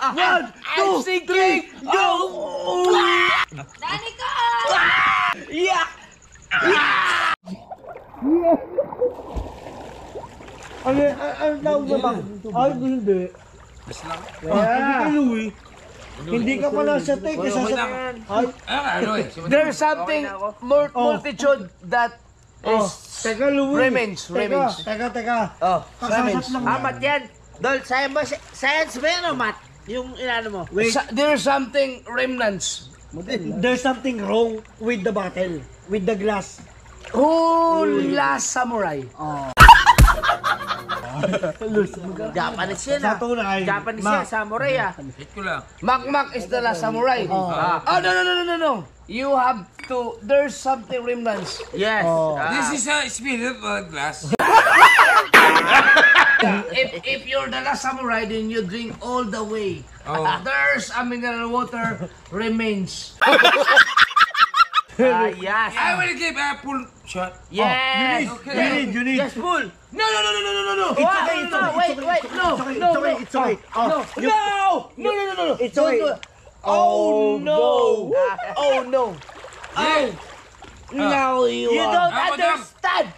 1, 2, 3, go! Danica! Yeah! Ano tawag na ba? Ay, hindi. Mas lang. Hindi ka pala sa take. There's something multitude that is Teka, Louie. remains. Teka. Oh, Kasasat lang. Mat yan. Dol, science ba yan o mat? Yung inano mo? Wait, There's something remnants. there's something wrong with the bottle. With the glass. Who last samurai? Japanese yan Sa ah. tunay. Japanese yan, samurai ah. Hit ko lang. Makmak is the last samurai. Oh, no. You have to, there's something remnants. Yes. This is a spirit glass. If you're the last samurai, then you drink all the way. Oh. There's a mineral water remains. Yes. I will give a full shot. Yes. You need. Yes, full. No. It's okay. Wait. It's okay. No. It's okay. Oh no. Yeah. Now you don't Madam. understand.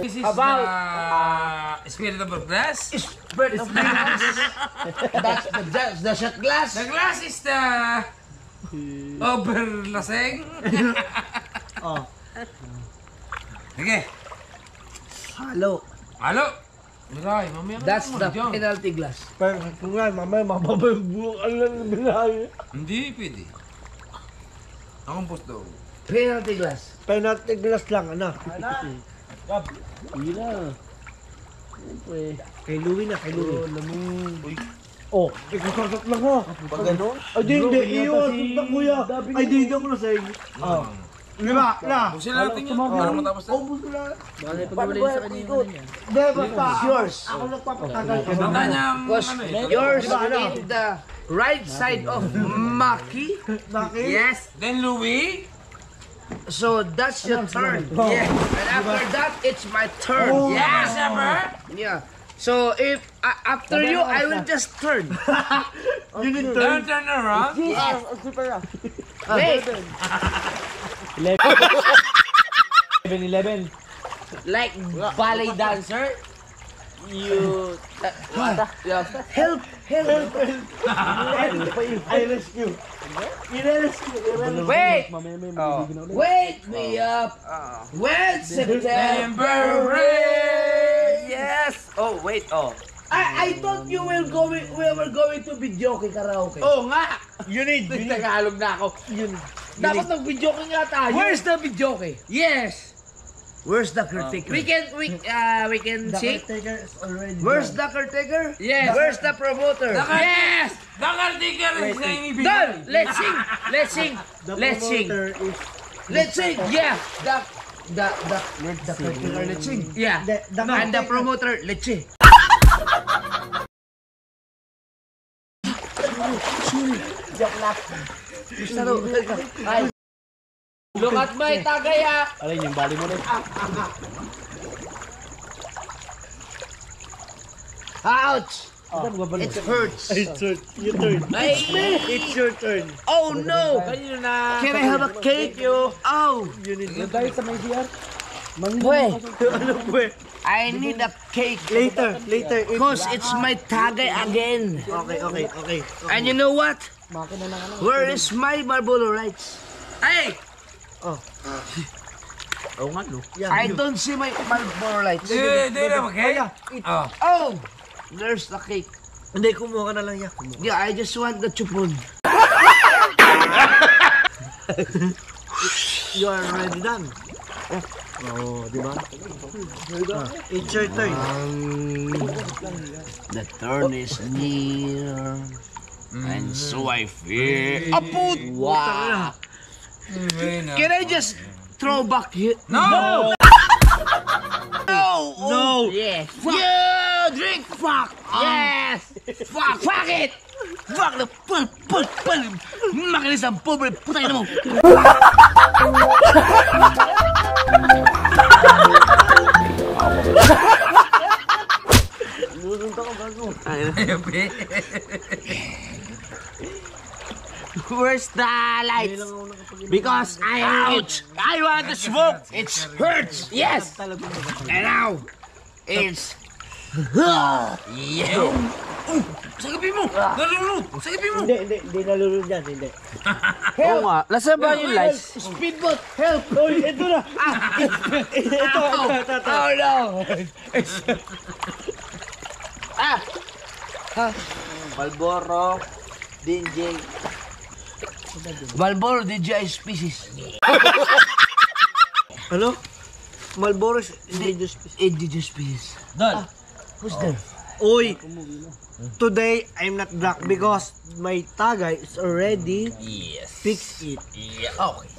This is About, the spirit of glass. Bird of That's the shot glass. The glass is the overlaseng. Okay. Halo. Halo. Miray, mamaya ka That's naman the dyan. penalty glass. Pero kung nga, mamaya mababaybulok ang lang binahay. Hindi pwede. Akong pusto. Penalty glass. Penalty glass lang, ano? Kay Louie na. Oh, ikasasat lang ha. Pag gano'n? Ay, hindi. Iyon, na kuya. Ay, di ako lasing. Lima, na. Busin natin yan. Para matapos na. Paano ba sa kanya yung ano niya? Hindi, basta. Yours. Ako nagpapatagal. Ang kanyang Because ano eh. yours Diba, ano? in the right side of Maki. Bakit? Yes. Then Louie. So that's your turn. Yeah. And after that, it's my turn. Oh. Yeah. Never. Yeah. So if after you, I will just turn. You need Don't turn. turn around. Wait. 11. Like ballet dancer, you... Help. I rescue. I-rescue. Wait! Wake me up when September rains. Yes! Oh, wait, oh. I thought we were going to videoke karaoke. Oh nga! You need. Tagalog na ako. Dapat nag-videoke nga tayo. Where's the videoke? Yes! Where's the caretaker? We can sing. Where's the caretaker? Yes. Where's the promoter? Yes! The caretaker is saying ibig. Done! Let's sing! Let's sing! Let's sing. Yeah. The caretaker, let's sing. Yeah. And the promoter, let's sing. Ay. Look at my tagaya. Alin yung bali mo rin? Ouch! It hurts. It's your turn. It's your turn. Oh no! Kanino na? Can I have a cake? Oh! You need. Dahil sa may CR? Wait, Ano po eh? I need a cake. Later. Because it's my tagay again. Okay. And you know what? Where is my Marlboro Lights? Ay! Oh. Oo nga no. I don't see my Marlboro Lights. Di na okay? Oh. Oh! There's the cake. Hindi, kumuha ka na lang yan. Yeah, I just want the chupon. You are already done. Oh, di ba? It's your turn. The turn is near. And so I fear. Aput! Wow! Can I just throw back here? No! No! Yes. Yeah! Drink! Fuck! Yes! Fuck it! Fuck the pul! Makinis ang pobre putay na mo! Where's the lights? Because I want to smoke. It hurts. Yes. And now, it's... Yeah. Sagapin mo! Nalulunod! Sagapin mo! Hindi nalulunod yan, hindi. Oo nga. Nasaan ba yung lights? Speedboat, help! Oy, ito na! Ito. Oh no! Malboro, DJ. Malboro, DJ species. Ano? Marlboro is indigenous species. Indigenous species. Dol! Who's there? Oy! Today, I'm not drunk because my tagay is already Yes. fixed it. Yeah. Okay.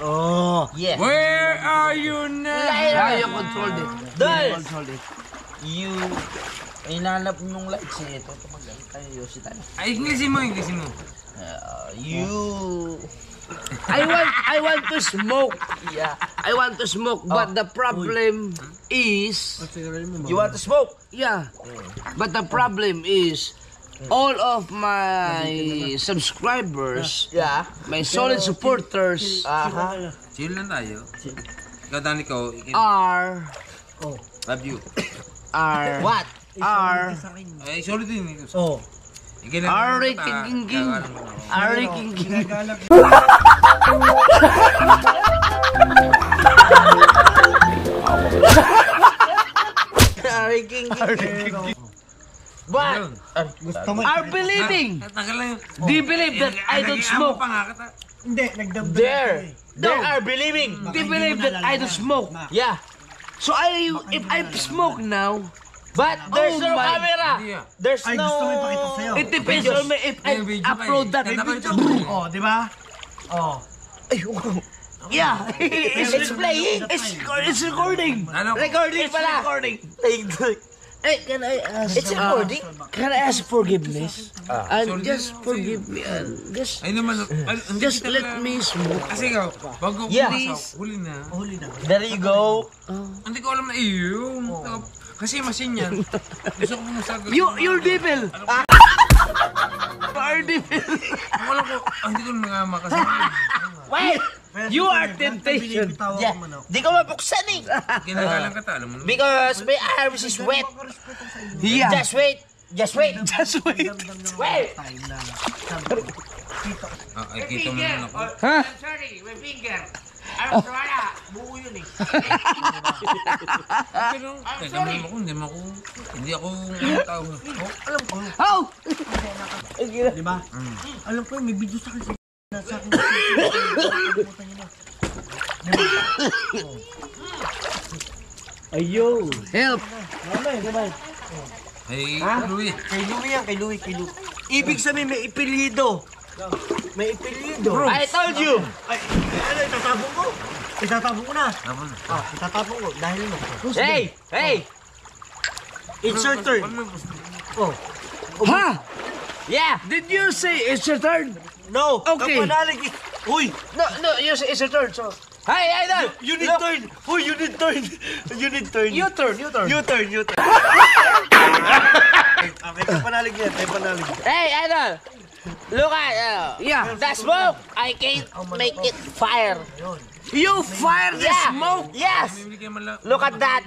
Oh! Yeah. Where are you now? How you controlled it? Dol! Controlled it. You... Inanap yung lights eh. Ito, tumagal tayo, Yossi tayo. Ay, Inglesin mo. I want to smoke. Yeah. I want to smoke, but the problem is... You want to smoke? Yeah. But the problem is... All of my subscribers, my solid supporters, Chill lang tayo. Ikaw, Dani, ikaw. are... Love you. Are... What? Are... Ay, solid din. Oh. Ari king king. Ari king king. Ari king king. But Gusto mo? are believing. Tagal lang yun. Do you believe that I don't smoke? Hindi, nagdamdam. They are believing. They believe that I don't smoke. Yeah. So if I smoke now, but there's no camera. There's Ay, no. gusto mo ipakita sa'yo. It depends on me if I upload that. Oh, di ba? Oh. Yeah, it's playing. It's recording. Ano? Recording pala. Recording. Hey, can I ask? It's recording. Can I ask forgiveness? And just forgive me and just Ay naman. just let me smoke. Kasi ikaw, bago Yeah. pumasok, huli na. Huli na. There you go. Hindi ko alam na iyo. Kasi masin yan. Gusto ko pumasok. You're devil. You're devil. Alam ko, hindi ko nangama kasi. Wait. You are temptation. Yeah. Di ko mabuksan eh. Ginagalang ka ta, alam mo na. Because my arms is wet. Yeah. Just wait. Just wait. Just wait. Wait. Ay, kita mo naman ako. Ha? I'm sorry, my finger. Arms wala. Buo yun eh. Pero, teka mo naman ako, hindi ako tao. Alam ko. How? Di ba? Alam ko, may video sa akin. Nasa akin. Ayo. Help. Mamay, gamay. Ay, Louie. Kay Louie yan, kay Louie. Ibig sabihin, may ipilido. May ipilido. I told you. Ay, ano, itatapong ko? Itatapong ko na. Tapon. Itatapong ko. Dahil mo. Hey, hey. It's your turn. Oh. Ha? Yeah. Did you say it's your turn? No. Okay. Kapanalig. Uy. No, you say it's your turn, so. Hey, Idol. You need turn. Uy, you need turn. You need turn. You turn. You turn. Okay, kapanalig yan. Kapanalig. Hey, Idol. Look at Yeah. the smoke. I can make it fire. You fire the Yeah. smoke. Yes. Bibili kayo man lang. Look at that.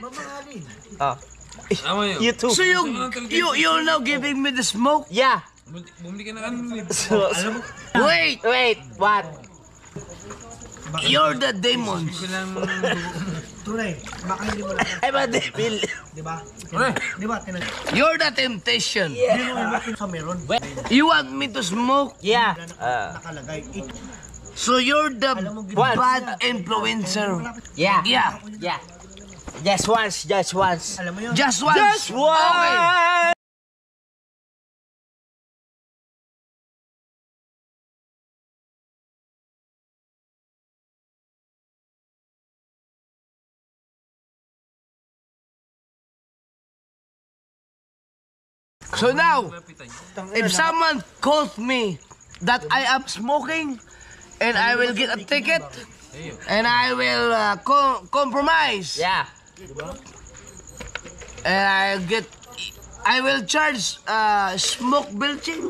Tama yun. You too. So you're now giving me the smoke? Yeah. Bumili ka na ano. Alam mo, Wait. Wait, what? You're the demons. Bibili lang. tunay. Baka hindi mo lang. I'm a devil. Di ba? Pre. Di ba? Tinag... You're the temptation. Hindi mo ibakin sa meron. You want me to smoke? Yeah. Nakalagay. So you're the What? bad influencer. Yeah. Yeah. Yeah. Just once. Just once. Alam mo yun? Just once. Just once. Okay. So now, if someone calls me that I am smoking, and I will get a ticket, and I will compromise, Yeah. and I get I will charge smoke belching.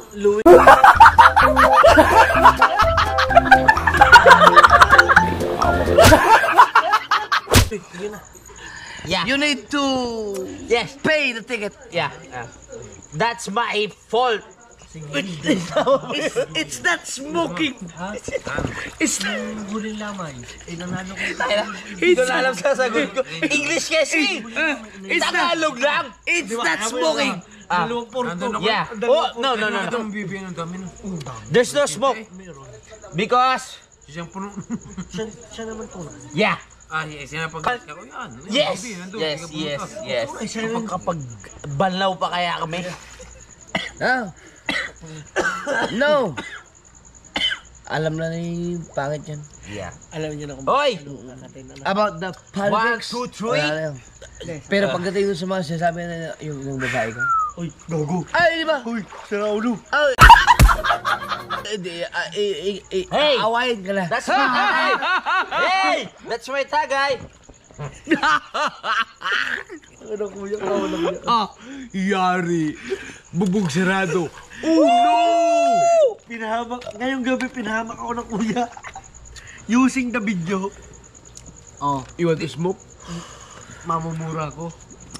Yeah. You need to Yes. pay the ticket. Yeah. That's my fault. It's not smoking. It's Hindi ko na alam sasagot ko. English kasi. it's not, Tagalog lang. it's not smoking. Yeah. Oh, no. Ang bibi ng dami na. There's no smoke. Because, Siyang puno. yeah. Sinapag ako yan. Yes. Yes. Kapag banlaw pa kaya kami. Ah. No. Alam na ni pangit yan. Yeah. Alam niyo na kung Oy! About the politics. 1, 2, 3. wala lang. Pero pagdating dun sa mga sinasabi na yung babae ko. Uy, gogo. Ay, di ba? Uy, sira ulo. Hey! Awayin ka na. That's my tagay! Hey! That's my tagay! Ano kuya? Ano kuya? Yari. Bubog sarado. Pinahamak. Ngayong gabi pinahamak ako ng kuya. Using the video. You want to smoke? Mamumura ko.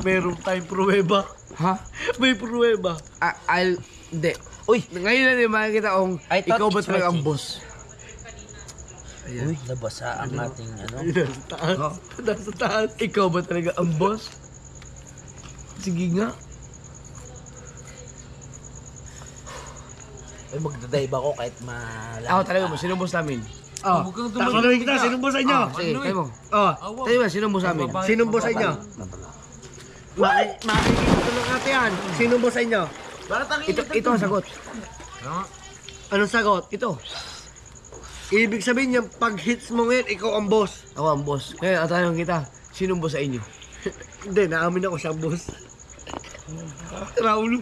Meron tayong pruweba. Ha? May pruweba. Hindi. Uy! Ngayon na din makikita kung I thought ikaw ba it's talaga my ang tea. boss. Uy, nabasa ang ating ano. Nasa taas. Nasa taas. Ikaw ba talaga ang boss? Sige nga. Uy, magdadive ako kahit malaki. Ako talaga mo, sinong boss namin? Huwag kang Tanungin kita, sinong boss sa inyo? Sige, tayo mo. Oh, Tayo ba, sinong boss namin? sinong boss sa inyo? Makikita ko lang natin yan. Sinong boss sa inyo? Ito ang sagot. Anong sagot? Ito. Ibig sabihin yung pag hits mo ngayon, ikaw ang boss. Ako ang boss. Ngayon, ang tanong kita, sinong boss sa inyo? Hindi, naamin ako siyang boss. Raul.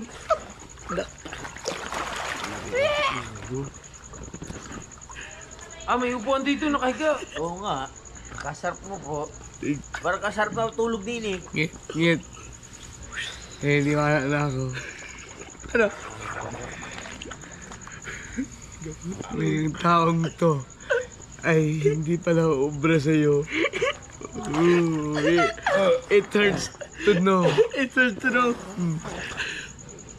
may upuan dito, nakahiga. Oo nga. Kasarap mo po. Parang kasarap na tulog din eh. Ngit. Di wala na ako. Ano? Yung taong to ay hindi pala obra sa'yo. It hurts to know. It's hard to know.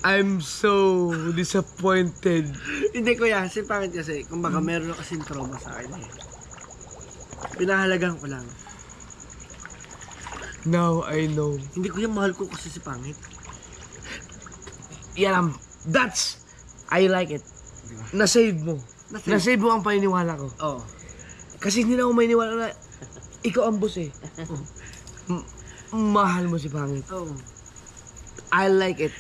I'm so disappointed. Hindi kuya, si pangit kasi, kung baka meron na kasing trauma sa akin eh. Pinahalagaan ko lang. Now I know. Hindi kuya, mahal ko kasi si pangit. Yan, that's, I like it. Na-save mo. Na-save mo ang paniniwala ko. Oo. Kasi hindi na ako maniniwala na ikaw ang boss eh. Mahal mo si pangit. Oo. I like it.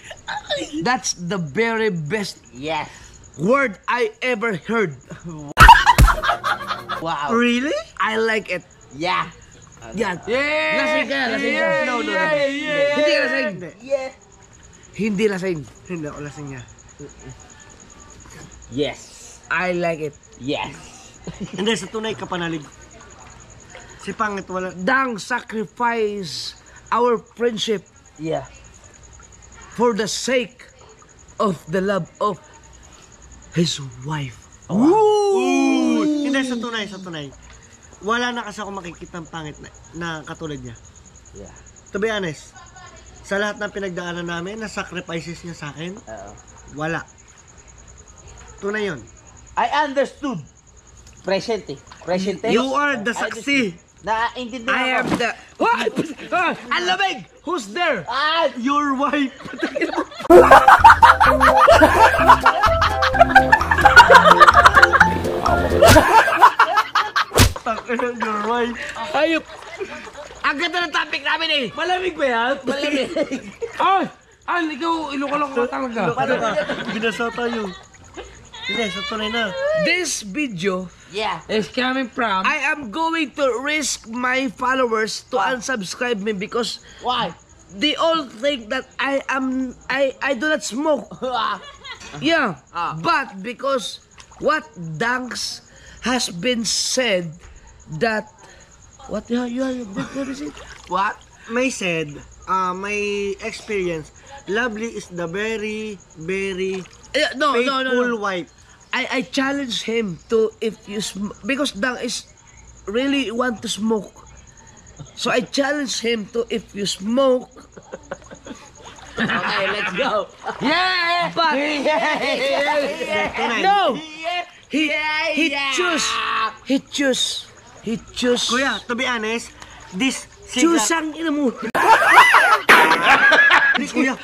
That's the very best Yes. word I ever heard. Wow. Really? I like it. Yeah. Yan. Lasing ka, lasing ka. No. Hindi ka lasing. Yeah. Hindi lasing. Hindi ako lasing niya. Yes. I like it. Yes. Hindi, sa tunay ka panalig. Si pangit wala. Dang sacrifice our friendship Yeah. for the sake of the love of his wife. Hindi, sa tunay. Wala na kasi ako makikita ng pangit na katulad niya. Yeah. To be honest, sa lahat ng pinagdaanan namin, na sacrifices niya sa akin, wala. Tunay yun. I understood. Presente. You are the saksi. Naiintindihan I am the... What? Ang lamig! Who's there? Your wife. Your wife. Ayop! Ang ganda ng topic namin eh! Malamig ba yan? Malamig. Ay! Ikaw, Ilocano ka talaga. Binasa tayo. Hindi, sa tunay na. This video, Yeah. It's coming from... I am going to risk my followers to unsubscribe me because Why? they all think that I do not smoke. Yeah, but because what Danks has been said that what is it? What? May said, may experience Lovely is the very, very No. faithful wife. I challenge him to if you because Dang is really want to smoke. So I challenge him to if you smoke. Okay, let's go. Yeah! But no! He choose. Kuya, to be honest, this Choose cigarette... ang ina mo. Kuya,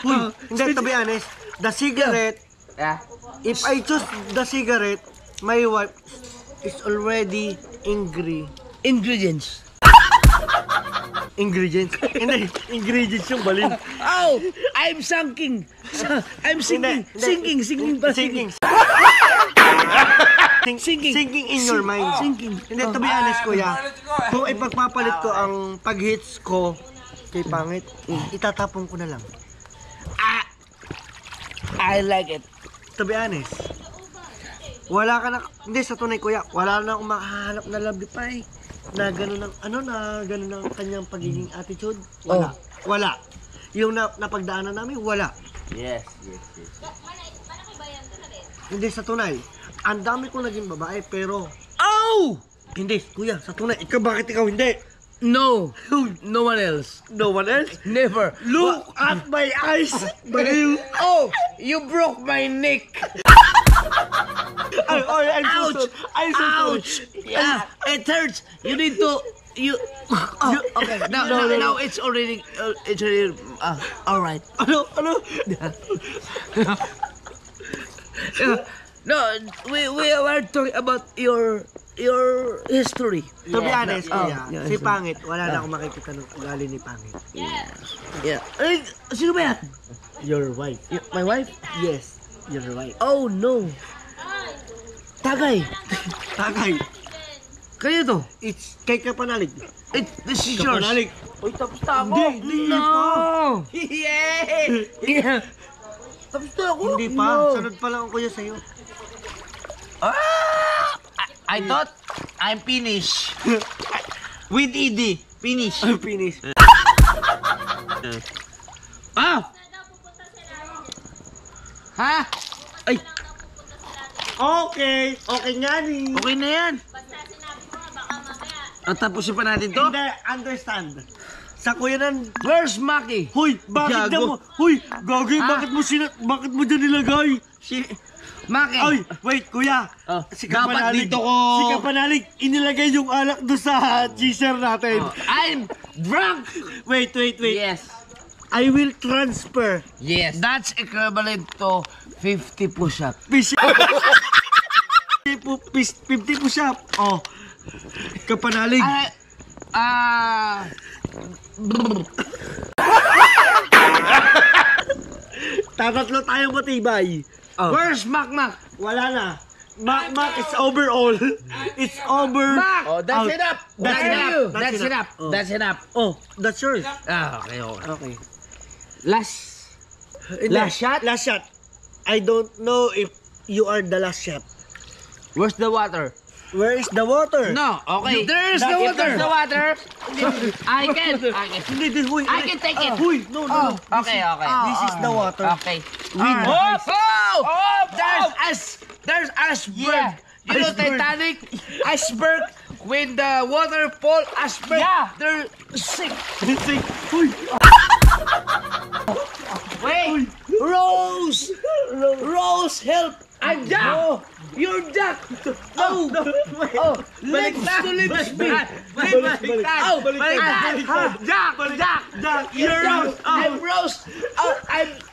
hindi, to be honest, the cigarette, Yeah. if I choose the cigarette, my wife is already angry. Ingredients. Ingredients? Hindi, ingredients yung balin. Oh! I'm sinking. I'm sinking. Hindi. Sinking. Sinking in your mind. Sinking. Hindi, to be honest, kuya, kung ipagpapalit ko ang pag-hits ko kay pangit, itatapon ko na lang. I like it. To be honest, wala ka na, hindi, sa tunay, kuya, wala na akong makahanap na lovely pie na gano'n ang kanyang pagiging attitude. Wala. Wala. Yung napagdaanan namin, wala. Yes. Hindi, sa tunay. Ang dami kong naging babae, pero... Oh! Hindi, kuya, sa tunay. Bakit ikaw hindi? No. No one else. No one else? Never. Look at my eyes! Baliw! Oh! You broke my neck. I'm so Ouch! sorry. I'm so sorry. Ouch! Yeah, it hurts. You need to. Okay. Now it's already. All right. Ano? No, we were talking about your history. To be honest, kuya, yeah, si Pangit, wala na akong makikita ng ugali ni Pangit. Yeah. Ay, sino ba yan? Your wife. My wife? Yes, your wife. Oh no. Tagay. Tagay. Kayo to. It's kay Kapanalig. This is yours. Kapanalig. Uy, tapos na ako. Hindi pa. No. Yeah. Tapos na ako. Hindi pa. No. Sunod pa lang ako kuya sa'yo. I thought I'm finished. With ED. Finish. I'm finished. Ha? Ay, Okay. Okay nga ni. okay na yan. Tapusin pa natin to? Hindi, understand. Sa kuya ng... Where's Maki? Huy, bakit Gago. daw mo? Huy, gagawin, bakit mo dyan nilagay? Maki. Ay, wait, kuya. Si Kapanalig, si Kapanalig, inilagay yung alak doon sa cheeser natin. I'm drunk. Wait. Yes. I will transfer. Yes. That's equivalent to 50 push-up. 50 push-up. Oh. Kapanalig. Tatatlo tayo matibay. Where's Mac? Wala na. Mac, it's over all. It's over. Mac! Oh, that's enough. That's enough. That's enough. Oh. That's enough. Oh, that's yours. Okay. Okay. Last. Last shot? Last shot. I don't know if you are the last shot. Where's the water? Where is the water? No, okay. There's That- the If water. there's the water, I can. Hindi, this, huy. I can take it. Huy, no. Okay. This is the water. Okay. There's iceberg. Yeah. You know Titanic? Iceberg. When the water fall, iceberg. Yeah. They're sick. Huy. Wait. Rose! Rose, help! I'm Jack! No. You're Jack! Oh! Oh! Lips to lips me! Oh! Jack! You're Rose. I'm Rose! Oh!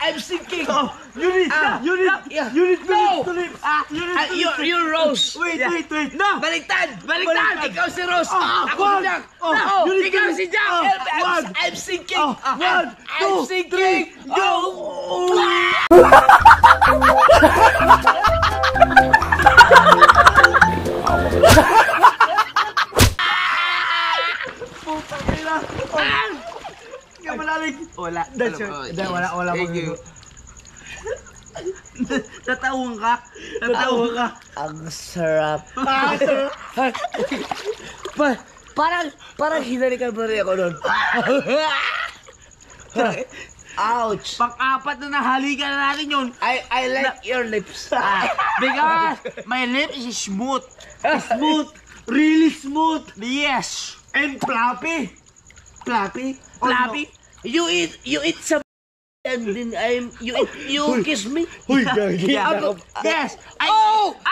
I'm sinking! You need Yeah. minutes No! to live. You're Rose! Wait. No! Baliktad! Ikaw si Rose! Ako si One. Jack! Oh, No! you need Ikaw to si live. Jack! Oh, Help! one. I'm sinking! One, I'm two, sinking! three, go! Kapanalig. Wala. That's your... Hindi, wala Thank you. Natawang ka. Ang sarap. Parang hinalikan mo rin ako nun. Ouch. Pang-apat na nahalikan na natin yun. I like your lips. Because my lip is smooth. Smooth. Really smooth. Yes. And fluffy. Fluffy. Flappy. You eat some and then you kiss me. Uy, gagi. Yes. I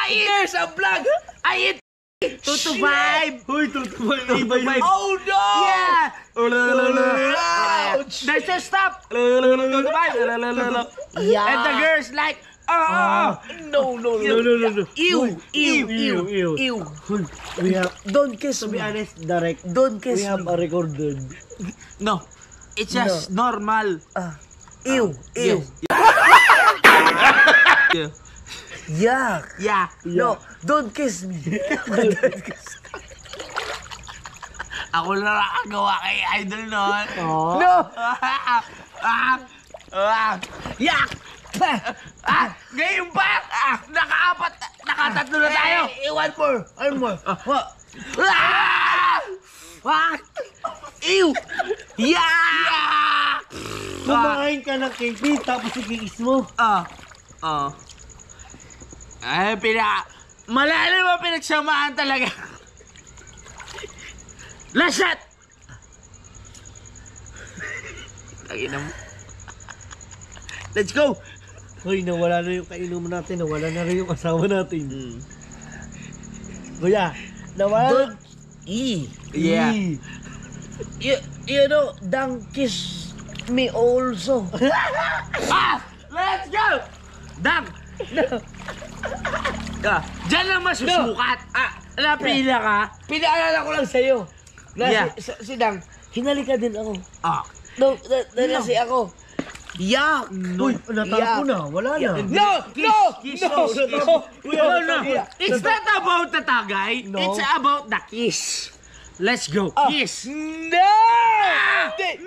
eat. There's a plug. I eat 2 to 5. Uy, tutuboy. Iba yun. Oh no. Yeah. Ouch. There's a stop. 2 to 5. Yeah. And the girls like, No. Ew. Uy, we have, Don't kiss to be me. honest, direct, Don't kiss we have me. a recorded. No. It's just normal. Ew. Yuck. Yeah. No, don't kiss me. Ako na nakagawa kay Idol nun. No. Yak! Ngayon pa! Nakatatlo na tayo! One more. Ew! Yak! Kumain ka ng KP, tapos ikikis mo. Ay, malalim mo pinagsamahan talaga. Last shot! Tagina mo. Let's go! Uy, nawala na yung kainuman natin, nawala na rin yung asawa natin. Kuya, nawala na. Yeah. You know, don't kiss me also. Let's go! Dang! Diyan lang masusukat. Napila ka. Pinaalala ko lang sa'yo. Na Yeah. si Dang, hinalika din ako. No. Kasi ako. Yuck! Uy, natapo na, wala na. No! Kiss. It's not about the tagay. No. It's about the kiss. Let's go. Kiss. No!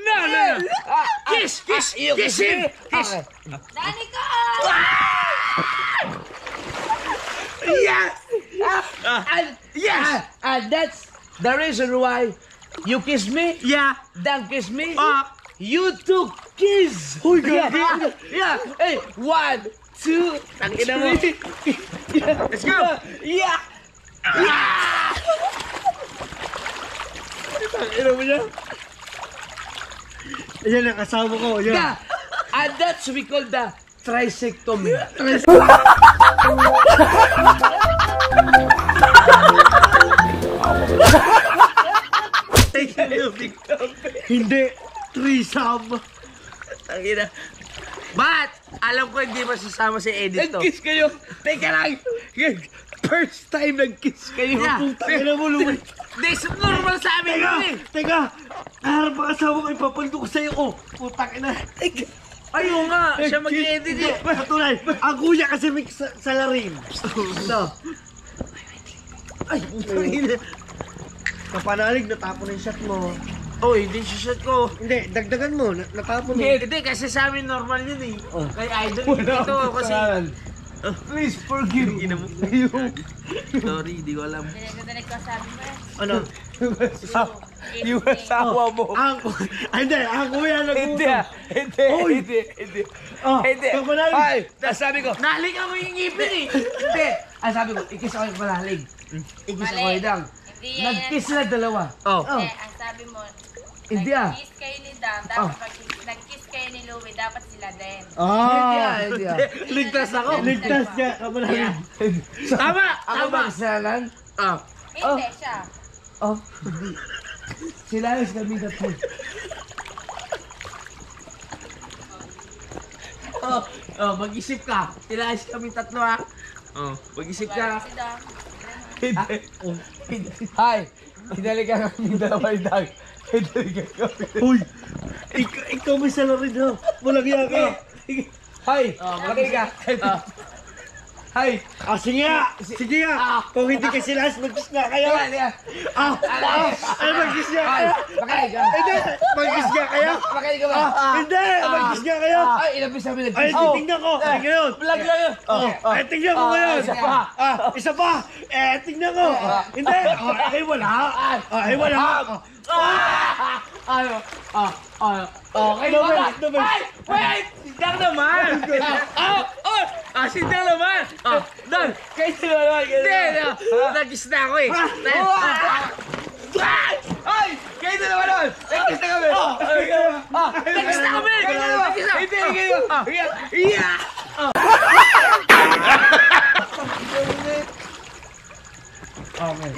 No. Kiss. Kiss him. Kiss. Danica! Yes. Yes. And that's the reason why you kiss me, Yeah. Dang kiss me, Ah. you two kiss! Uy, gagi. Yeah! Hey, 1, 2, Tangina mo. 3. Let's go. Yeah! Ano mo niya? Ayan ang kasama ko, yan. Yeah! And that's we call the trisectomy. Hindi, threesome. Tangina. But, alam ko hindi masasama si Edith to. Nag-kiss kayo! Teka lang! First time nag-kiss kayo. Yeah. Tangina mo, lumit. This normal sa amin Teka, yun eh. teka. Harap ang asawa ko, ipapaldo ko sa'yo. Oh, putang ina. Ayun nga, siya mag-edit eh. Tunay, ang kuya kasi may salarin. No. Ay, putang ina. Kapanalig, natapon na yung shot mo. Oh, hindi siya shot ko. Hindi, dagdagan mo. Natapon na. Hindi, kasi sa amin normal yun eh. Oh. Kay Idol, dito kasi... Please forgive me. Sorry, di ko alam. Dinag ko sabi mo eh. Ano? Yung asawa mo. Hindi, ang kuya nag-usap. Hindi. Oh, Hindi. kapanalig. Ay, sabi ko, Nahalikan mo yung ngipin eh. hindi. Ang sabi ko, ikis ako yung malalig. Ikis ako yung Dang. Hindi yan. Nag-kiss sila dalawa. Oh. Hindi, ang sabi mo, Hindi ah. nag-kiss kayo ni Dam, dapat nag-kiss kayo ni Louie, dapat sila din. Hindi. Ligtas ako. Ligtas ka, kapanalig. Tama! Ako ba kasalanan? Hindi siya. Oh. Sila yung kami tatlo. Mag-isip ka. Tilayas kami tatlo ha. Mag-isip ka. Si Dam. Hi! Hinalika kami dalawa yung Dang. Hinalika kami. Uy, ikaw may salarin ha. Walang iya ka. Hi! Makinig ka. Hi! Sige nga. Sige nga. Kung hindi ka sila, mag-kiss nga kayo. Ay, mag-kiss nga kayo. Makinig ka. Hindi, mag-kiss nga kayo. Makinig ka ba? Hindi, mag-kiss nga kayo. Ay, ilabis namin Ay, nag-kiss. titignan ko. Ngayon. Vlog lang yun. Ay, tignan ko ngayon. Isa pa. Isa pa. Tignan ko. Hindi. Ay, wala. Ay, wala. Ano? Okay, Ay! Wait! Sindang naman! Sindang naman! Dol! Kayo naman! Hindi! Nag-kiss na ako eh! Ay! Kayo na naman doon! Nag-kiss na kami! Nag-kiss na kami! Hindi! Kayo! Yeah!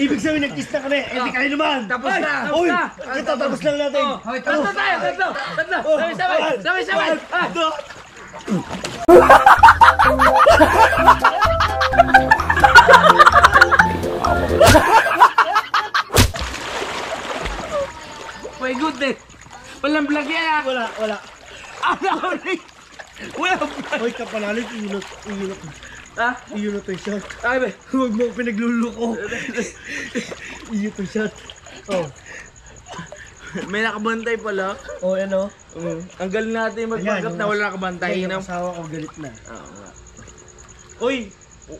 Ibig sabihin, nag-kiss na kami. Eh, di kayo naman. Tapos na! Uy, tapos lang natin. Tatlo tayo! Tatlo! Sabay! My goodness! Walang vlog yan ah! Wala. Wala! Uy, kapanalig, iyunot. Ha? Iyunot yung shot. Ay, be! Huwag mo pinagluluko. Iyunot yung shot. Oh. May nakabantay pala. Oh, ano? Ang galing natin mag-backup na wala nakabantay. Yung asawa ko galit na. Uy!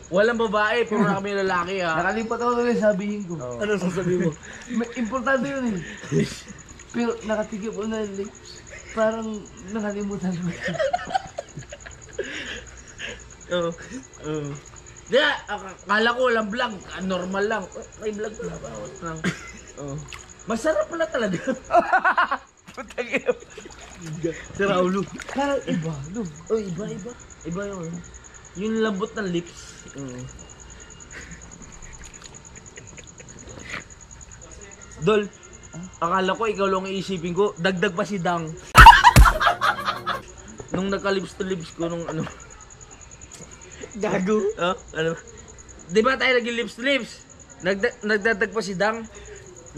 Walang babae, puro na kami lalaki ha. Nakalipat ako tuloy sabihin ko. Ano sasabihin mo? Importante yun eh. Pero nakatigip ko na yung lips. Parang nakalimutan ko. Di ba, akala ko walang vlog. Normal lang. May vlog na ba? Masarap pala talaga. Si Raulo. Parang iba. No? Iba. Iba yun. Yung lambot ng lips. Dol, akala ko ikaw lang iisipin ko, dagdag pa si Dang. Nung nagka-lips to lips ko, nung ano. Gago. Ano? Di ba tayo naging lips to lips? Nagdadag pa si Dang.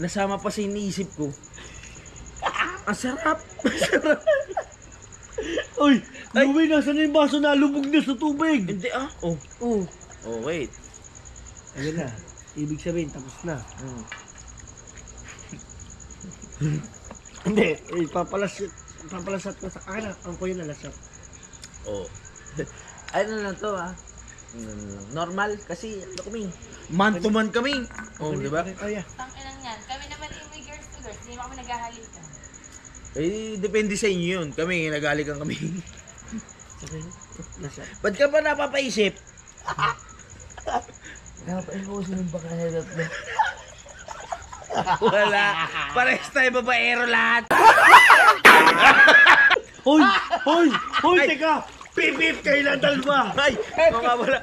Nasama pa sa iniisip ko. Ang sarap. Uy, Louie, nasa na yung baso na lubog na sa tubig? Hindi Oh, wait. Ayun na. Ibig sabihin, tapos na. Hindi, papalasat ko sa kanan. Ang ko yun nalasat. Ano lang to normal kasi ano kami. Man to man kami. Di ba? Kaya. Tanginan yan. Kami naman yung girls to girls. Hindi mo kami naghahalikan. Depende sa inyo yun. Kami, nagalikan kami. Ba't ka ba napapaisip? Napain ko kasi yung baka na tatlo. Wala. Parehas tayo babaero lahat. Hoy, teka! Pip, kayo lang dalawa! Ay, mga pala.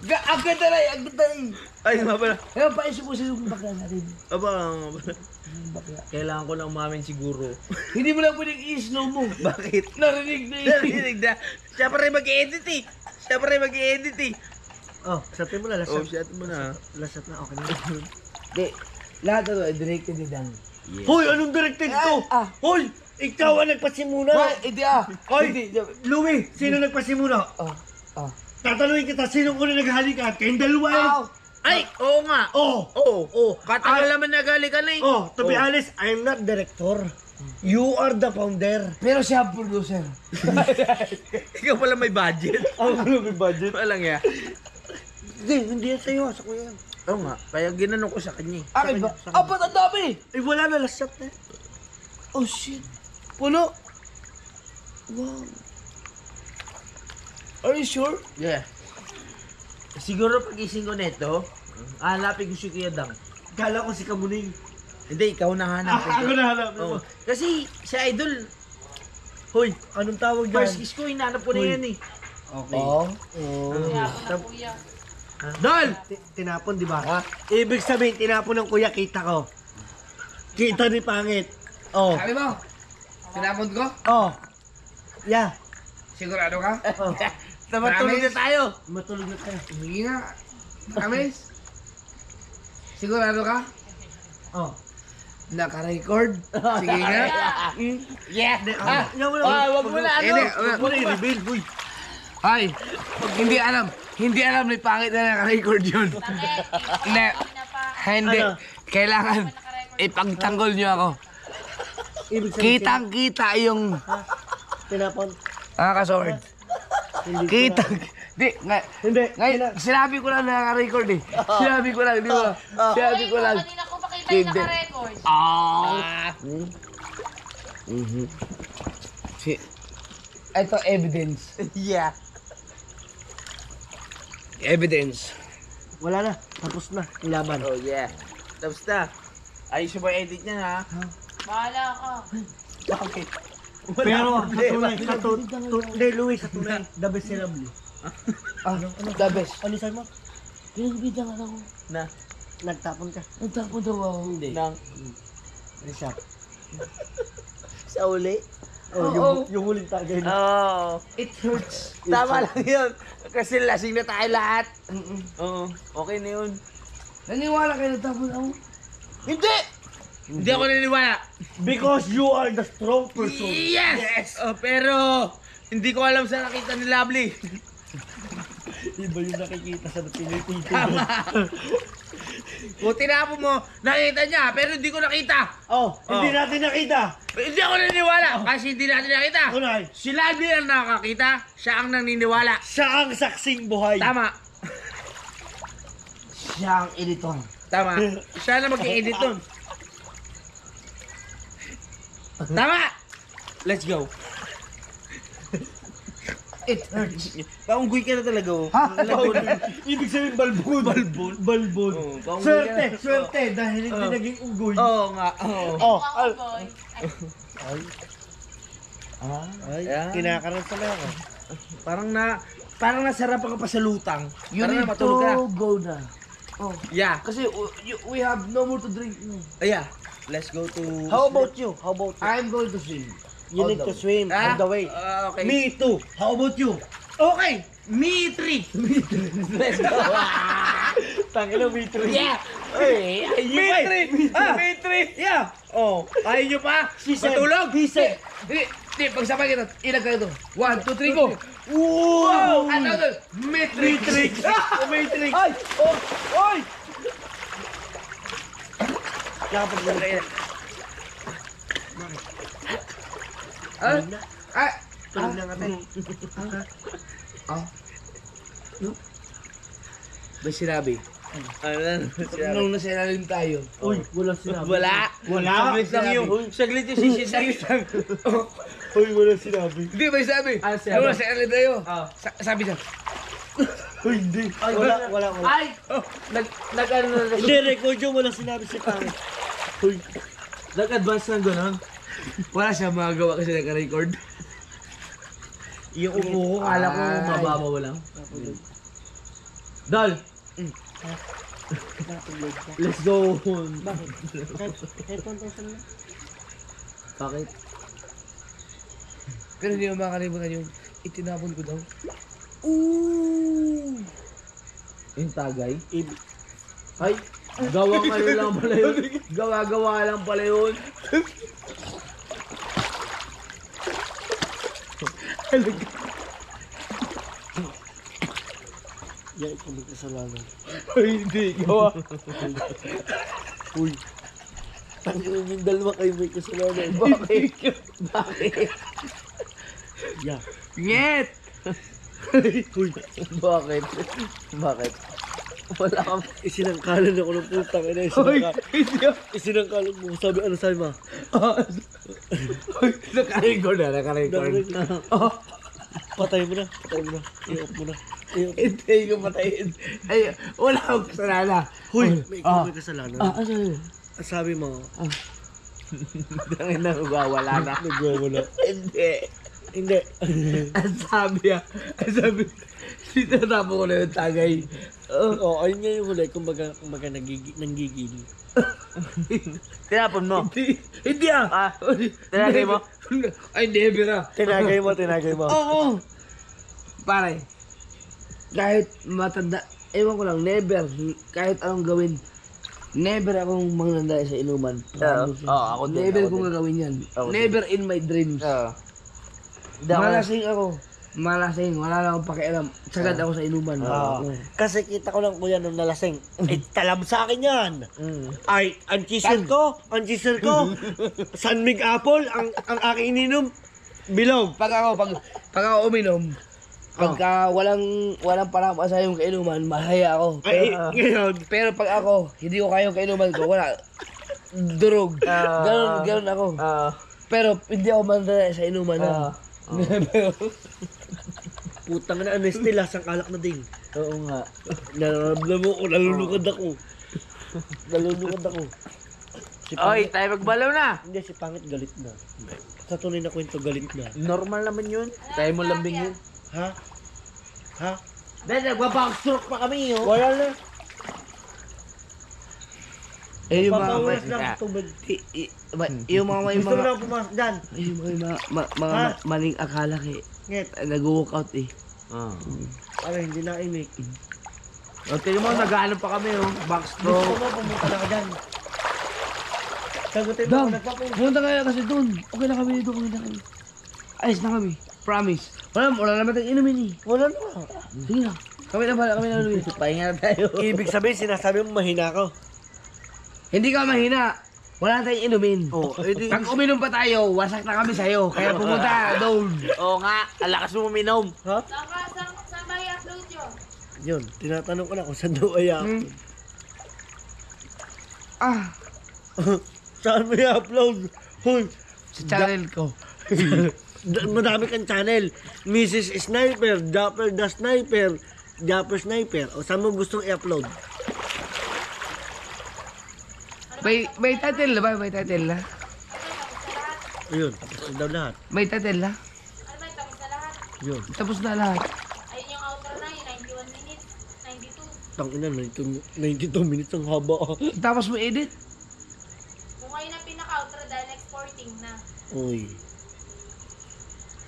Ang ganda na eh! Ang ganda eh! Ay, mga pala. Kaya paisip ko sa yung baka natin. Aba, kailangan ko na umamin siguro. Hindi mo lang pwedeng i-slow mo. Bakit? Narinig na eh. Narinig na. Siya pa rin mag-i-edit eh. Oh, satin mo na, lasat. Shut mo na. Lasat na, okay na. Hindi. Lahat ito, directed ni Dan. Hoy, anong directed ko? Hoy, ikaw ang nagpasimuna. Hindi Hoy, Hindi. Louie, sino nagpasimuna? Tatanungin kita, sino ko na naghalikan? Kayong dalawa eh. Ay, oo nga. Oh. Katagal naman nagali ka na eh. Oh, to be honest, I'm not director. You are the founder. Pero siya ang producer. Ikaw pala may budget. Ako na may budget. Walang ya. Hindi yan sa'yo, sa kuya yan. Oo nga, kaya ginanong ko sa kanya eh. Akin ba? Ba't ang dami? Eh, wala na, lasat na. Oh shit. Puno. Wow. Are you sure? Yeah. Siguro pagising ko neto, hanapin ko si Kuya Dang. Kala ko si Kamuning. Hindi, ikaw na hanapin ko. Ako na hanap mo. Kasi si Idol, hoy, Anong tawag dyan? first kiss ko, hinanap ko na Hoy. yan eh. Okay. Kaya ako na kuya. Dol! Tinapon, di ba? Ibig sabihin, tinapon ng kuya, kita ko. Kita ni Pangit. Oh. Sabi mo? Tinapon ko? Oh. Yeah. Sigurado ka? Oh. Matulog na tayo. Matulog na tayo. Hindi nga. Promise? Sigurado ka? Oh. Naka-record? Sige nga. Yeah! Wag mo na, Hindi, Wag mo na i-reveal, boy. Ay, hindi alam ni Pangit na naka-record yun. Hindi, hindi. Ano? Kailangan ipagtanggol niyo ako. Ibig sabihin, Kitang-kita yung tinapon. kasord. Hindi ko Kitang, di, Hindi. ngayon, sinabi ko lang na naka-record eh. Sinabi ko lang, di ba? Sinabi ko lang. Kanina ko pa kita yung naka-record. Ito, evidence. Yeah. Evidence. Wala na. Tapos na. Yung laban. Oh, yeah. Tapos na. Ayos mo ba edit niya, ha? Bahala ka. Bakit? Pero sa tunay, hindi, Louie, sa tunay, the best si Lovely. The best. Ano sa'yo mo? Pinagbitan ako. Na? Nagtapon ka. Nagtapon daw ako. Hindi. Nang? Resap. Sa uli? Yung huling tagay na. Oo. It hurts. Tama lang yun. Kasi lasing na tayo lahat. Oo. Okay na yun. Naniwala kayo nagtapon ako? Hindi! Hindi ako naniniwala. Because you are the strong person. Yes! Oh, pero hindi ko alam saan nakita ni Lovely. Iba yung nakikita sa pinipiti. Tama. Kung tinapon mo, nakita niya, pero hindi ko nakita. Hindi natin nakita. Hindi ako naniniwala kasi hindi natin nakita. Tunay. Si Lovely ang nakakita, siya ang naniniwala. Siya ang saksing buhay. Tama. Siya ang editor. Tama. Siya na mag-edit nun. Tama! Let's go. It hurts. Paunggoy ka na talaga, oh. Ibig sabihin balbon. Balbon. Oo, paunggoy Swerte, ka na. swerte. Dahil hindi naging unggoy. Oo nga, oo. Ako, boy. Ay, Ayan. kinakaroon sa ako. Parang nasarap ka pa sa lutang. You Tara need na, matulog ka. to go na. Yeah. Kasi we have no more to drink. Yeah. Let's go to... How about you? How about you? I'm going to swim. You need to swim on the way. Okay. Me too. How about you? Okay. Me three. Let's go. Tangina, me too. Yeah. Ay, me three. Me three. Yeah. Oh, ayaw nyo pa? Matulog? He said. Hindi, pagsabay kita. Ilag kayo to. 1, 2, 3, go! Wow. Ano to? Matrix! Matrix. Ay. Oh. Oy. Nakapag-gulay. Ay! Tulog na nga tayo. May sinabi. Ano na? Nung nasa ilalim tayo. Uy, wala sinabi. Wala. Wala. Saglit lang yung. Saglit yung saglit lang. Uy, wala sinabi. Hindi, may sabi. Ano sinabi? Nung nasa ilalim tayo. Ah. Sabi siya. Uy, hindi. Wala. Ay! Nag-ano na Hindi, record yung wala sinabi si Pangit. Uy, Nag-advance ng gano'n? Wala siya magagawa kasi naka-record. Yung upo ko, kala ko mababaw lang. Dal! Let's go! Bakit? Pero hindi mo makalimutan yung itinapon ko daw. Yung tagay? Ay! Gawang ano lang pala yun. Gawa-gawa lang pala yun. yan, ikaw may kasalanan. Ay, hindi. Gawa. Uy, tangina yung dalawa kayo may kasalanan. Bakit? Bakit? Yeah. Nyet! Uy, Bakit? Bakit? Wala kang... isinangkalan ako ng putang ina. Isinangkalan mo. Sabi mo? Naka-record na, naka-record. Patay mo na. I-off mo na. Hindi ko patayin. Ay, wala akong kasalanan. Huy, may ikaw may kasalanan. Ano yun? Sabi mo, Dangin na nagwawala na. nagwawala. Hindi. Ang sabi, sinatapo ko na yung tagay. Ayun nga yung huli. Kumbaga nanggigil. Tinapon mo? Hindi ah! Tinagay mo? Ay, never ah! Tinagay mo. Oo! Pare, kahit matanda, ewan ko lang, never, kahit anong gawin, never akong mangnanda sa inuman. Promise. ako din. Never kong gagawin yan. Ako din. Never in my dreams. Malasing ako. Malasing, wala lang akong pakialam. Sagad ako sa inuman. Oo. Kasi kita ko lang kuya nung nalasing. Ay, talam sa akin yan. Ay, ang chisel ko, San Mig Apple, ang aking ininom, bilog. Pag ako uminom, pagka walang paramasa yung kainuman, mahaya ako. Ay, ngayon, Pero pag ako, hindi ko kaya yung kainuman ko, wala. Durog. Ganun ako. Pero hindi ako mandala sa inuman na. Putang na, Nestle, lasang alak na din. Oo nga. Nararamdaman ko, nalulukad ako. Nalulukad ako. Si Oy, tayo magbalaw na. Hindi, si Pangit galit na. Sa tunay na kwento, galit na. Normal naman yun. Tayo mo lambing yun. Ha? Ha? Dahil nagbabackstroke pa kami, oh. Wala na. Eh, yung mga Papawalas na ang tubig. yung mga may Gusto mo mga na pumasok dyan. yung mga Ha? maling akala Ngit. nag-walkout eh. Ah. Ano, hindi na imik. O, tingnan mo, nag-ano pa kami, oh. Gusto Backstroke. mo, pumunta na ka dyan. Sagutin mo, Dam, nagpapunta. pumunta kaya kasi doon. Okay na kami dito, okay na kami. Ayos na kami. Promise. Wala naman tayong inumin eh. Wala na. Sige na. Kami na bala, kami na inumin. Pahinga na tayo. Ibig sabihin, sinasabi mo mahina ko. Hindi ka mahina. Wala tayong inumin. Oh, edi. Pag uminom pa tayo, wasak na kami sa'yo. Kaya pumunta doon. Oo nga, alakas mo uminom. Ha? Saan ba i-upload yun? Yun, tinatanong ko na kung saan daw ay Hmm. Ah, Saan mo i-upload? Hoy, sa channel ko. madami kang channel. Mrs. Sniper, Dapper the Sniper, Dapper Sniper. O saan mo gustong i-upload? May title na ba? May title na? Ayun, tapos na daw lahat. May title na? Ano ba, tapos na lahat? Yun, Tapos na lahat. Ayun yung outro na, yung 91 minutes, 92. tangina, 92 minutes ang haba. Tapos mo edit. Kung ngayon ang pinaka-outro dahil exporting na. Uy.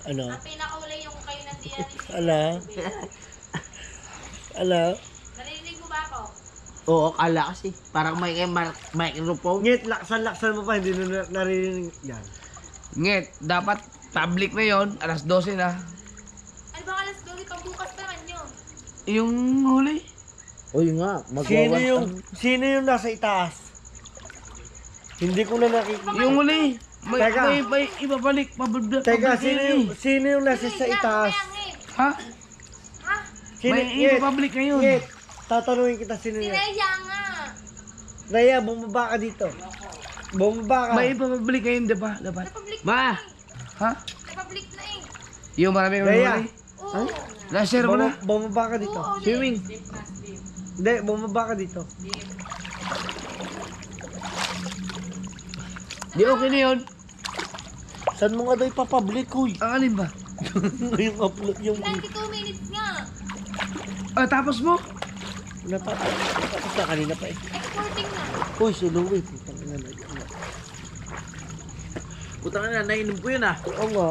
Ano? Ang pinakauli yung kayo nandiyan. Ala? Ala? Narinig mo ba ako? Oo, kala kasi. Parang may microphone. Ngit, laksan mo pa, hindi na naririnig yan. Nget, dapat public na yon, alas 12 na. Ano ba alas 2? Pagbukas naman yun. Yung huli. O yun nga, magwawan. Sino yung nasa itaas? Hindi ko na nakikita. Yung huli. Teka. May ibabalik. Teka, sino yung nasa sa itaas? Ha? Ha? Sino, May ibabalik ngayon. Ngit, tatanungin kita sino Si yan. Rhea nga. Rhea, bumaba ka dito. Bumaba ka. May ibabalik ngayon, diba? Dapat. Republic Ma! na eh. Ha? Republic na eh. Yung maraming Rhea. huli. Oo. Na-share mo na. Bumaba ka dito. Oo, Swimming. Hindi, bumaba ka dito. Di okay na yun. Saan mo nga daw ipapublic, huy? Ang alin ba? yung upload, yung... 92 minutes nga. Ah, tapos mo? Tapos na kanina pa eh. Exporting na. Uy, si Louie. Putang ina na yun. Putang na, nainom ko yun ah. Oo nga.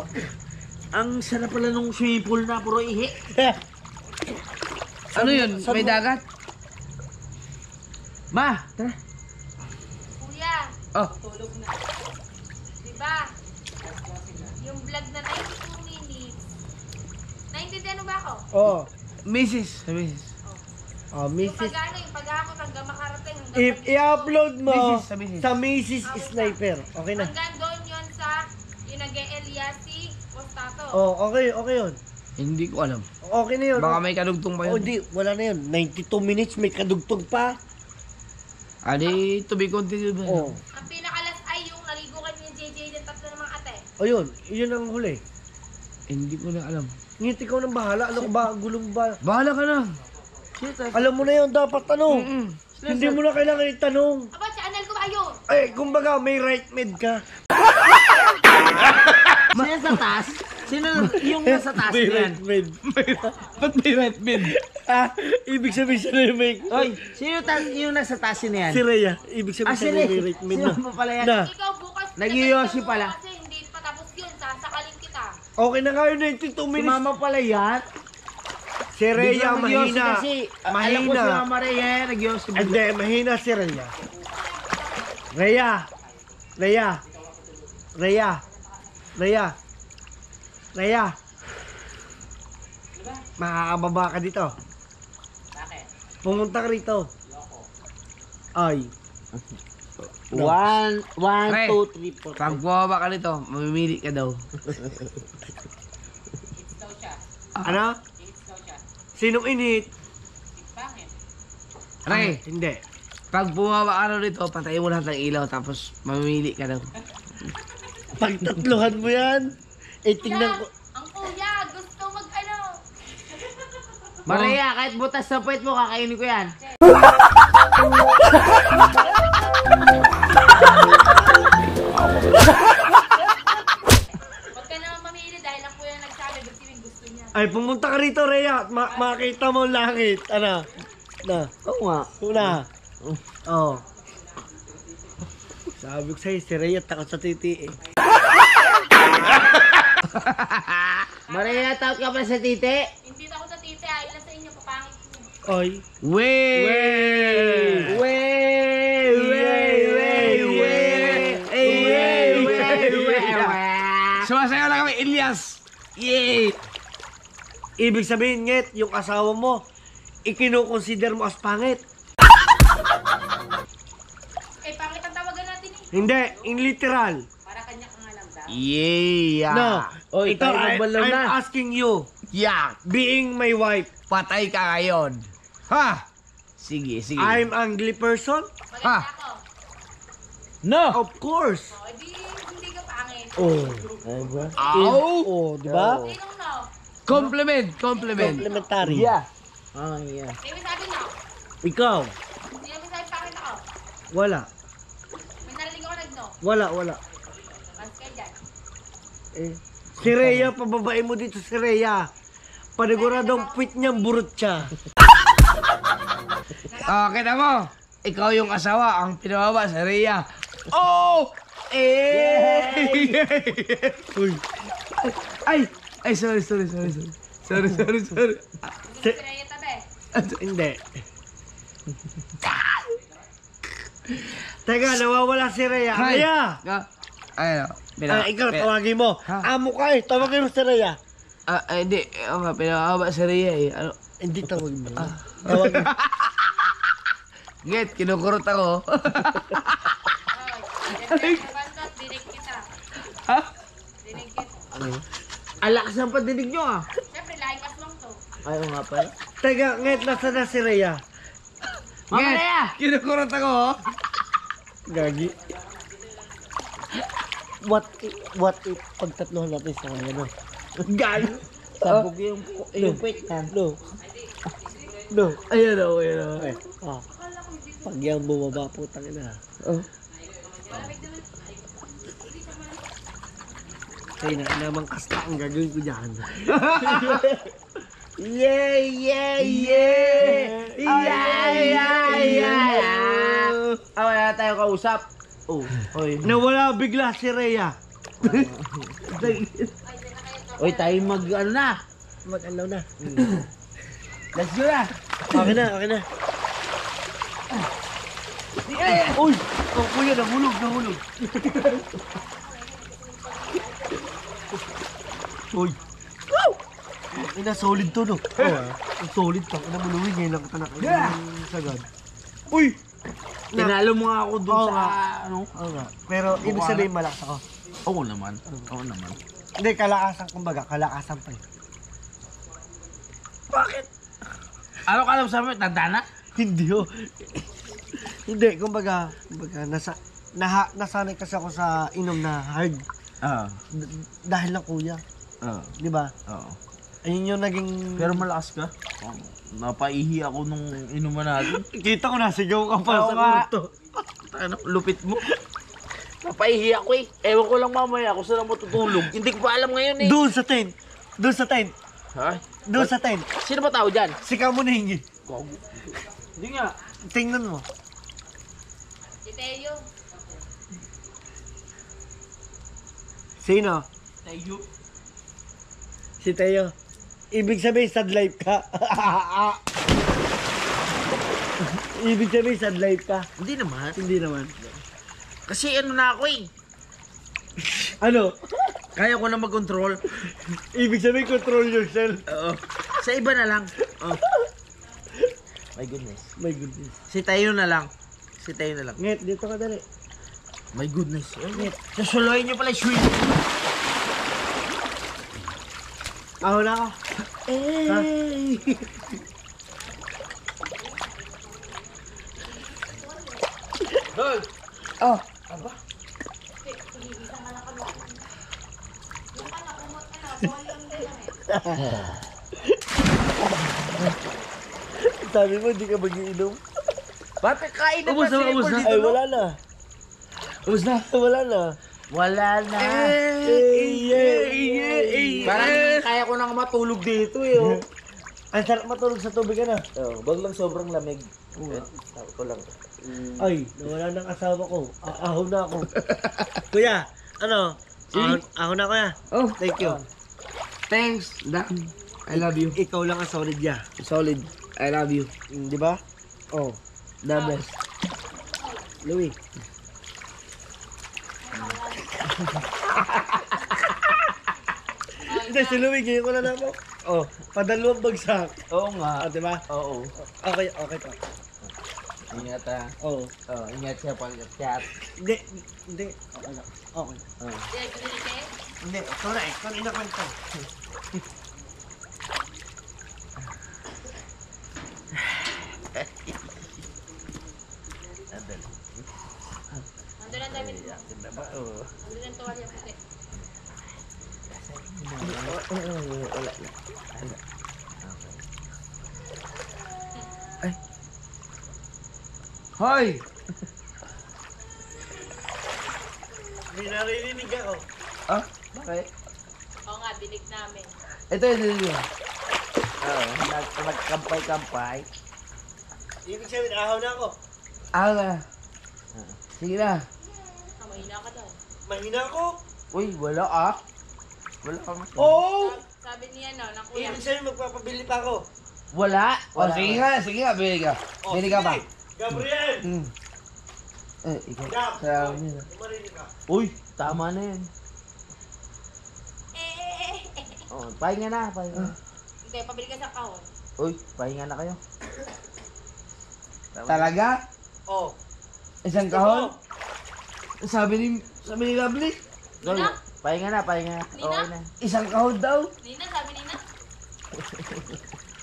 Ang sarap pala nung swimming pool na puro ihi. Ano yun? saan May mo- dagat? Ma, tara. Kuya, Oh, diba? Yung vlog na 92 minutes. Naintindihan mo ba ako? Oo. Mrs. Mrs. Oh, Yung Mrs. pag-ano, yung pag-ako hanggang makarating. Hanggang, I-upload mo Mrs. sa Mrs. sa Mrs. Sniper. Okay na. hanggang doon yun sa yung nag-Eliasi Postato. Oh, okay yun. Hindi ko alam. Okay na yun. Baka may kadugtong pa Oh, yun. di, wala na yun. 92 minutes, may kadugtog pa. Adi, to be continued ba? Oh. Ang pinakalas ay yung naligo kami yung JJ ng tatlo ng mga ate. O yun, yun ang huli. Hindi ko na alam. Ngiti ikaw nang bahala. Ano ka ba? Gulong ba? Bahala ka na. Alam mo na yun, dapat tanong. Mm-mm. Hindi mo na kailangan itanong. Aba, channel ko ba yun? Eh, kumbaga, may right mid ka. Sino sa taas? Sino yung nasa taas May niyan? right mid. Ba't may red bin? Ah, ibig sabihin siya na yung may... Oy, sino yung nasa taas niyan? Si Rhea. Ibig sabihin siya na yung may right mid Sino na. mo pala yan? Na. Ikaw bukas. Nag-Yoshi naganda mo pala. Kasi hindi pa tapos yun. Sasakalin kita. Okay na nga yun, 92 Si minutes. mama pala yan? Si Rhea, Biglang nag-Yoshi mahina. kasi. Alam ko si Mahina. mama Rhea, nag-Yoshi. Hindi, mahina si Rhea. Rhea. Rhea. Rhea. Rhea. Rhea. Makakababa ka dito. Bakit? Pumunta ka rito. Ay. One, Pre. 2, 3, 4. Pag bumaba ka nito, mamimili ka daw. Ano? Sinong init? Ray, Hindi. pag bumaba ka nito, patayin mo lahat ng ilaw tapos mamimili ka daw. Pagtatluhan mo yan, tingnan ko. Ang kuya, gusto mag-ano. Maria, kahit butas sa puwet mo, kakainin ko yan. Huwag ka naman mamili dahil ang kuya nagsabi, gusto niya. Ay, pumunta ka rito, Rhea, at makita mo ang langit. Ano? Na. Oo nga. Una. Oo. Sabi ko sa'yo, si Rhea takot sa titi eh. Maria, takot ka pala sa titi? Hindi ako sa titi, ayaw lang sa inyo, papangit niyo. Oy. Wey! Sumasayaw lang kami, Elias! Yay! Ibig sabihin, Nget, yung asawa mo, ikinukonsider mo as pangit. Eh, pangit ang tawagan natin eh. Hindi, in literal. Para kanya ka nga lang daw. Yeah! No. Oy, Ito, tayo magbalaw I'm na. asking you, Yeah! being my wife, Patay ka ngayon! Ha? Sige, sige. I'm ugly person? Maganda ako. No! Of course. O, edi hindi ka pangit. Oh. Ay ba? Oh, di ba? Sinong no? Compliment! Compliment! Complementary. Yeah. Ah, yeah. Sino sabi no? Ikaw, Sino sabi pangit ako? wala. May narinig ako nag-no. Wala. Mas kayo dyan. Eh, si Rhea, pababae mo dito si Rhea. Paniguradong puwit niyang burot siya. Kita mo? Ikaw yung asawa, ang pinababa sa Rhea. Oh! Eh! Uy. Ay, sorry. Sorry. Kaya tabi. Hindi. Teka, nawawala si Rhea. Rhea! Ayun. Ikaw, tawagin mo. Amo ka eh. Tawagin mo si Rhea. Hindi. Ako nga, pinababa sa Rhea eh. Ano? Hindi tawagin mo. Tawagin mo. Get, kinukurot ako. Bandot, dinig kita. Ha? Dinig kita. Alakas ang padinig nyo ah. Siyempre, lahing aswang to. Ayaw nga pala. Teka, ngayon, nasa na si Rhea? Get, kinukurot ako. Gagi. What if pagtatlohan natin sa kanya, no? Gag! Sabog yung puwet yan. No. Ayun o. Okay. Pag yan bumaba, putang ina. Kaya na namang kasta ang gagawin ko dyan. Wala tayo kausap. Oh, oy. Nawala bigla si Rhea. Oy, tayo ano na. Mag-alaw na. Let's go na. Okay na. Uy! Oh, kuya, nahulog. Uy! Ina, solid to, no? Solid to. Ina, muluwin ngayon lang kita nakailan sagad. Uy! Tinalo mo nga ako dun Oo sa nga. ano. Oo nga. Pero ibig sabihin malakas ako. Oo naman. Hindi, kalakasan kumbaga. Kalakasan pa eh. Ano ka alam sa amin? Tanda na? Hindi oh. Hindi, kumbaga nasanay kasi ako sa inom na hard. Dahil ng kuya. Di ba? Oo. Ayun yung naging... Pero malakas ka. Napaihi ako nung inuman natin. Kita ko nasigaw ka pa Oo sa nga. kurto. Ano, lupit mo. Napaihi ako eh. Ewan ko lang mamaya kung saan mo tutulog. Hindi ko pa alam ngayon eh. Doon sa tent. Ha? Doon sa tent. Sino ba tao dyan? Sikaw mo na hingi. Hindi nga. Tingnan mo. Si Teo. Sino? Tayo. Si Teo. Ibig sabihin sad life ka. Ibig sabihin sad life ka. Hindi naman. Hindi naman. Kasi ano na ako eh. Ano? Kaya ko na mag-control. Ibig sabihin control yourself. Oo. Sa iba na lang. Oh. My goodness. My goodness. Si Tayo na lang. Nget, dito ka dali. My goodness. Nget. Susuluhin niyo pala yung swing. Ako na ako. Hoy! Oh. Sabi mo, hindi ka mag-iinom. Bakit kain na Ubus na, ubus na. Ay, wala na. Ubus na. Wala na. Wala na. Parang kaya ko nang matulog dito eh. Oh. Ang sarap matulog sa tubig ka na. Wag lang sobrang lamig. Sabi ko lang. Ay, nawala ng asawa ko. Ahon na ako. Kuya, ano? Ahon na kuya. Oh, Thank you. thanks, Dan. I love you. Ikaw lang ang solid ya. Solid. I love you. Di ba? Oh, The best. Louie. Hindi, si Louie, ganyan ko na naman. Oh, padalawang bagsak. Oo nga. Ah, di ba? Oo. Okay, okay pa. Ingat ha. Oh. Ingat siya pag-chat. Hindi, hindi. Okay lang. Okay. Hindi, ito na eh. Kanina kwento. Nandun ang damit mo. Nandun ang tuwalya puti. Hoy! Hindi naririnig ako. Ah, bakit? Oo nga, dinig namin. Ito yun. Nagkampay-kampay. Ibig sabihin, ahon na ako. Ah, sige na. Mahina ka daw. Mahina ako. Uy, wala ah. Wala kang Oh! Sabi niya ng kuya. Ibig sabihin, magpapabili pa ako. Wala. O, sige nga, bili ka. Oh, Bili ka pa. sige. Gabriel! Ikaw. Gab! Salamat niyo. Marinig ka. Uy, tama na yan. Oh, pahinga na, pahinga na. Hindi, pabili ka sa kahon. Uy, pahinga na kayo. Talaga? Oh. Isang kahon? Sabi ni Lovely, Uy, pahinga na, pahinga na. Nina? Okay na. isang kahon daw. Nina, sabi Nina.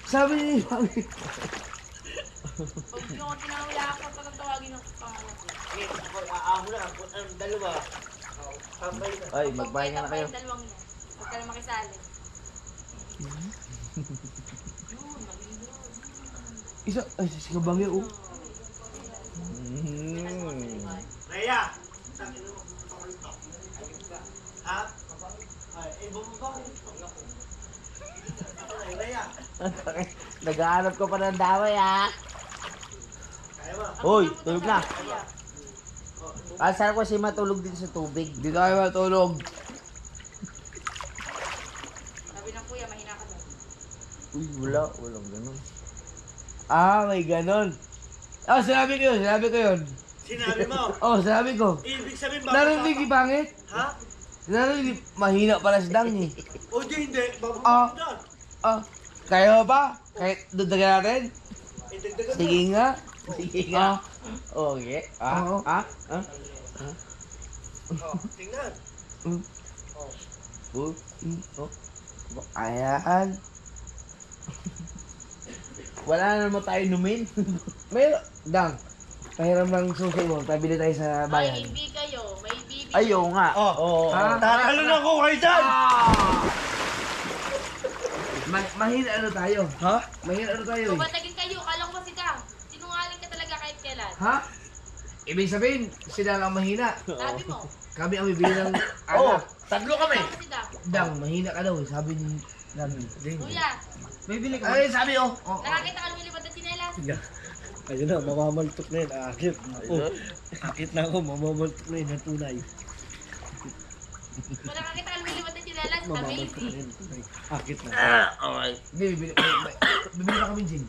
Sabi ni Lovely. Pag hindi ako tinawala ako, pagkatawagin ng pangalan ko. Okay, ako, ahon na. Ang dalawa. Oh, tambay na. Ay, magpahinga na kayo. Yung dalawang yan. Huwag ka na makisali. Ay, si Kabangyo, oh. Naya! Sakin mo. Ha? Ay, bumaba ko. Ay, Naya. Naghahanap ko pa ng daway ah. Kaya ba? Uy, tulog na. Saan ko si matulog dito sa tubig? Di tayo matulog. Sabi ng kuya, mahina ka daw. Uy, wala. Walang ganun. Ah, may ganon. Oh, sinabi ko yun. Sinabi mo. Oh, sinabi ko. Ibig sabihin, Narinig yung pangit? Ha? Narinig, mahina pala si Dang eh. O di hindi. Ah. Bababa doon. Ah, kaya ba? Kahit dudagyan natin? Idagdagan mo. Sige nga. Sige nga. Okay. Oo. Oh, tingnan. Ayan. Wala na naman tayo numin. Mayroon. Dang, pahiram ng susi mo. Pabili tayo sa May bayan. hindi kayo, may bibi. Ayaw nga. Oh. Oo. Ah. Tatalo na ako kayo dyan. Mahina ano tayo? Ha? Mahina ano tayo eh. Kumatagin kayo, kala ko ba si Dang? Sinungaling ka talaga kahit kailan. Ha? Ibig sabihin, sila lang mahina. Sabi mo, Kami ang bibili ng Oo. anak. Tatlo kami. kala ko si Dang. Dang, mahina ka daw eh. Sabi ni Dang. Kuya, Bibili ka. Ay, sabi oh. nakakita ka lumilipad ng tsinelas? Ayun na, mamamaltok na yun. Akit. Oh, akit na ako, mamamaltok na yun. Ang tunay. Kung nakakita ka lumilipad ng tsinelas, Mamamaltok na amazing. yun. Akit na. Okay. Hindi, bibili na kami gin.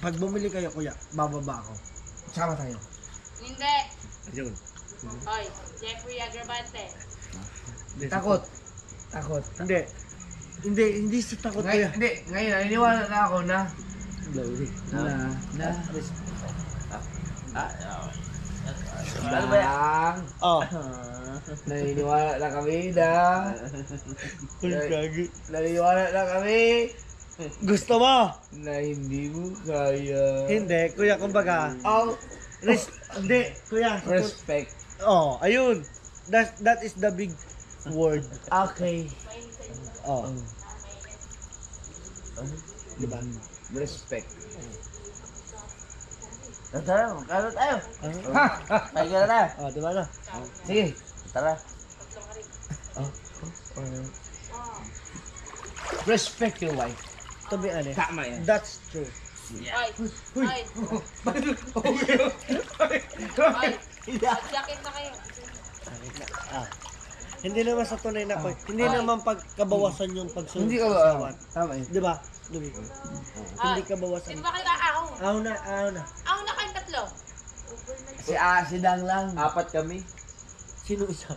Pag bumili kayo, kuya, bababa ako. Sama tayo. Hindi. Ayun. Oy, Jeffrey Agravante. Takot. Hindi sa takot kuya. Ngayon, naniniwala na ako na Ano ba yan? Dang, Oh. naniniwala na kami na naniniwala na kami Gusto mo? na hindi mo kaya Hindi, kuya, kumbaga. ang Hindi, kuya. respect. Oh, ayun. That is the big word. Okay. Oh. Di ba? Respect. Tara, kano tayo? Ay, ka na tayo. Oh, di ba na? Sige, tara. Respect your wife. To be honest, Tama yan. that's true. Ay. Ay. Ay. Jacket na kayo. Hindi naman sa tunay na hindi naman pagkabawasan yung pagsunod Hindi sa ka asawa. Tama yun. Di ba? Lubi? Hindi ka bawasan. Di ba kayo aahaw? Aw na, aw na. Ako na kayong tatlo. Si Dang lang. Apat kami. Sino isa?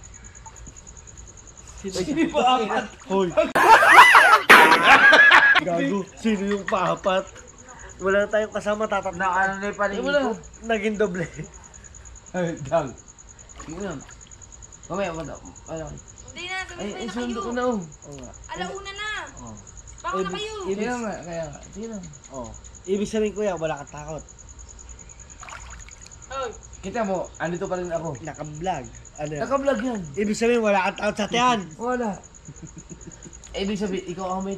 Sino pa apat? Hoy! Gago, sino yung paapat? Wala na tayong kasama, tatatlo. Ano na yung paningin ko? Naging doble. Ay, Dang. Sige na. Mamaya ko na. Ano? Hindi na, Ay, sabay na sundo ko kayo. na oh. Alauna na. Bako na kayo. Sige na nga, kaya. Sige na. Oh. Ibig sabihin kuya, wala kang takot. Oy. Kita mo, andito pa rin ako. Naka-vlog. Ano yan? Naka-vlog yan. Ibig sabihin, wala kang takot sa tiyan. Wala. Ibig sabihin, ikaw ang may